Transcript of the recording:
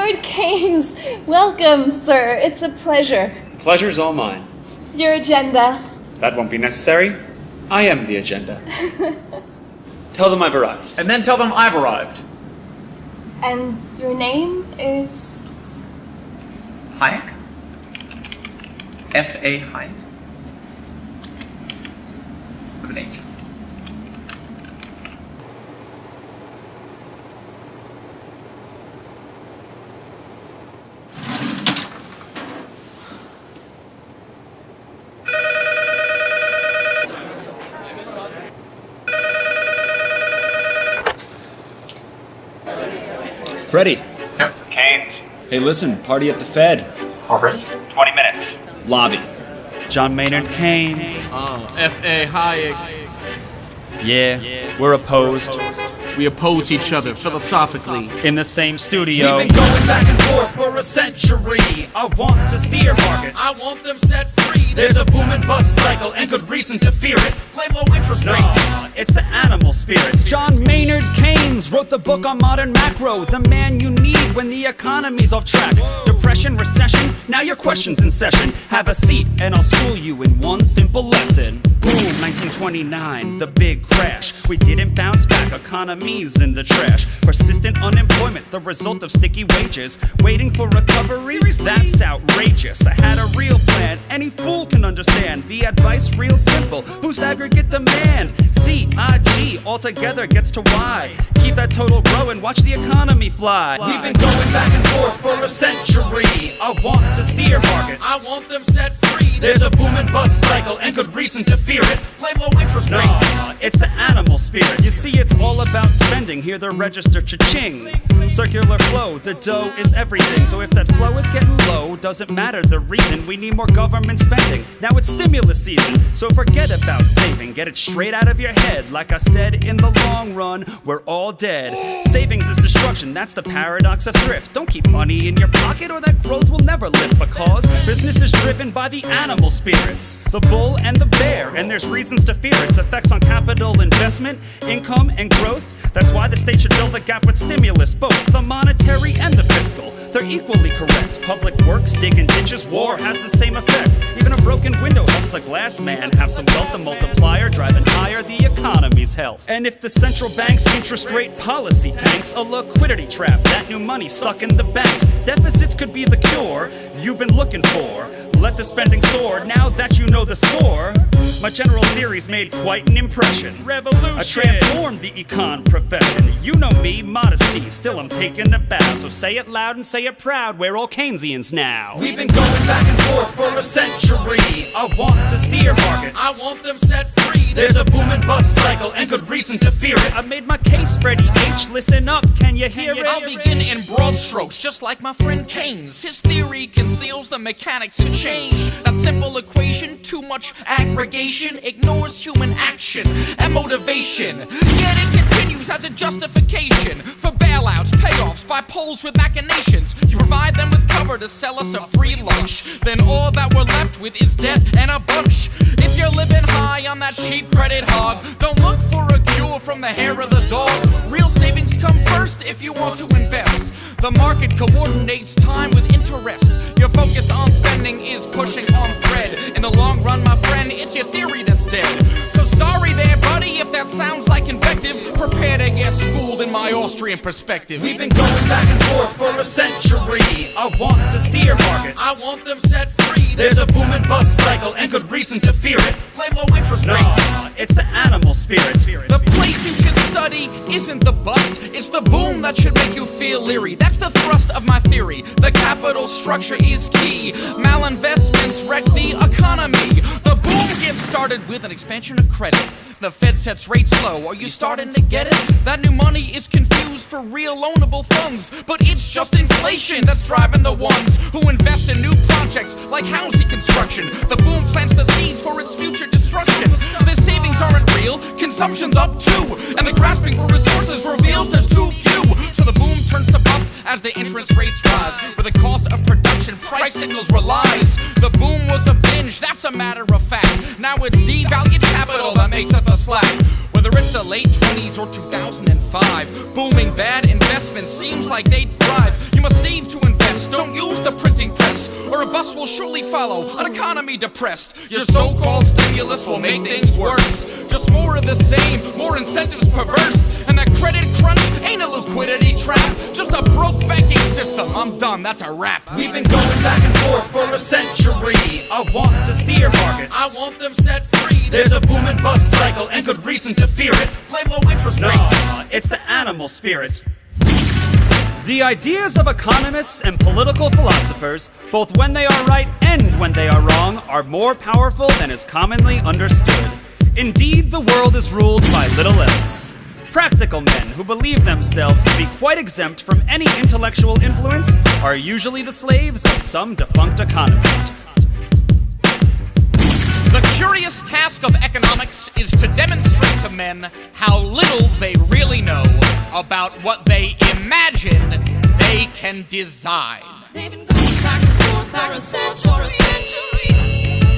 Lord Keynes, welcome, sir. It's a pleasure. The pleasure's all mine. Your agenda. That won't be necessary. I am the agenda. Tell them I've arrived. And then tell them I've arrived. And your name is? Hayek? F.A. Hayek? With an H. Freddie. Yep. Keynes. Hey, listen, party at the Fed. Already? 20 minutes. Lobby. John Maynard Keynes. F.A. Hayek. Yeah, we're opposed. We oppose each other philosophically. In the same studio. We've been going back and forth for a century. I want to steer markets. I want them set free. There's a boom and bust cycle and good reason to fear it. Blame low interest rates. It's the animal spirits. John Maynard Keynes wrote the book on modern macro. The man you need when the economy's off track. Depression, recession, now your question's in session. Have a seat and I'll school you in one simple lesson. Boom, 1929, the big crash. We didn't bounce back, economies in the trash. Persistent unemployment, the result of sticky wages. Waiting for recovery, that's outrageous. I had a real plan, any fool can understand. The advice real simple, boost aggregate demand. C-I-G, altogether gets to Y. Keep that total growing, watch the economy fly. We've been going back and forth for a century. I want to steer markets. I want them set free. There's a boom and bust cycle and good reason to fear it. Blame low interest rates. It's the animal spirit. You see, it's all about spending. Hear the register cha-ching. Circular flow, the dough is everything. So if that flow is getting low, doesn't matter the reason. We need more government spending. Now it's stimulus season, so forget about saving. Get it straight out of your head. Like I said, in the long run, we're all dead. Savings is destruction, that's the paradox of thrift. Don't keep money in your pocket or that growth will never lift. Because business is driven by the animal spirits, the bull and the bear. And there's reasons to fear its effects on capital investment, income, and growth. That's why the state should fill the gap with stimulus, both the monetary and the fiscal. They're equally correct. Public works, digging ditches, war has the same effect. Even a broken window helps the glass man have some wealth. The multiplier driving higher the economy's health. And if the central bank's interest rate policy tanks, a liquidity trap, that new money stuck in the banks. Deficits could be the cure you've been looking for. Let the spending soar now that you know the score. My general theories made quite an impression. Revolution. I transformed the econ profession. You know me, modesty, still I'm taking a bow. So say it loud and say it proud, we're all Keynesians now. We've been going back and forth for a century. I want to steer markets. I want them set free. There's a boom and bust cycle and good reason to fear it. I made my case, Freddie H. Listen up, can you hear it? I'll begin in broad strokes, just like my friend Keynes. His theory conceals the mechanics to change. That simple equation, too much aggregation, ignores human action and motivation. Yet it continues as a justification for bailouts, payoffs by poles with machinations. You provide them with cover to sell us a free lunch. Then all that we're left with is debt and a bunch. If you're living high on that cheap credit hog, don't look for a cure from the hair of the dog. Real savings come first if you want to invest. The market coordinates time with interest. Your focus on spending is pushing on thread. In the long run, my friend, it's your theory that's dead. So sorry there, buddy, if that sounds like invective. Prepare to get schooled in my Austrian perspective. We've been going back and forth for a century. I want to steer markets. I want them set free. There's a boom and bust cycle and good reason to fear it. Blame low interest rates. It's the animal spirit. The place you should study isn't the bust, it's the boom that should make you feel leery. That's the thrust of my theory. The capital structure is key. Malinvestments wreck the economy. The boom gets started with an expansion of credit. The Fed sets rates low. Are you starting to get it? That new money is confused for real loanable funds, but it's just inflation that's driving the ones who invest in new projects like housing construction. The boom plants the seeds for its future destruction. The savings aren't real, consumption's up too, and the grasping for resources reveals there's too few. So the boom turns to bust as the interest rates rise. Where the cost of production price signals relies. The boom was a binge, that's a matter of fact. Now it's devalued capital that makes up the slack. Where Whether it's the late 20s or 2005, booming bad investments seems like they'd thrive. You must save to invest, don't use the printing press, or a bus will surely follow, an economy depressed. Your so-called stimulus will make things worse. Just more of the same, more incentives perverse. And that credit crunch ain't a liquidity trap, just a broke banking system. I'm done, that's a wrap. We've been going back and forth for a century. I want to steer markets. I want them set free. There's a boom and bust cycle and good reason to fear it. Blame low interest rates. Nah, it's the animal spirit. The ideas of economists and political philosophers, both when they are right and when they are wrong, are more powerful than is commonly understood. Indeed, the world is ruled by little else. Practical men who believe themselves to be quite exempt from any intellectual influence are usually the slaves of some defunct economist. The curious task of economics is to demonstrate to men how little they really know about what they imagine they can design. They've been going back and forth for a century.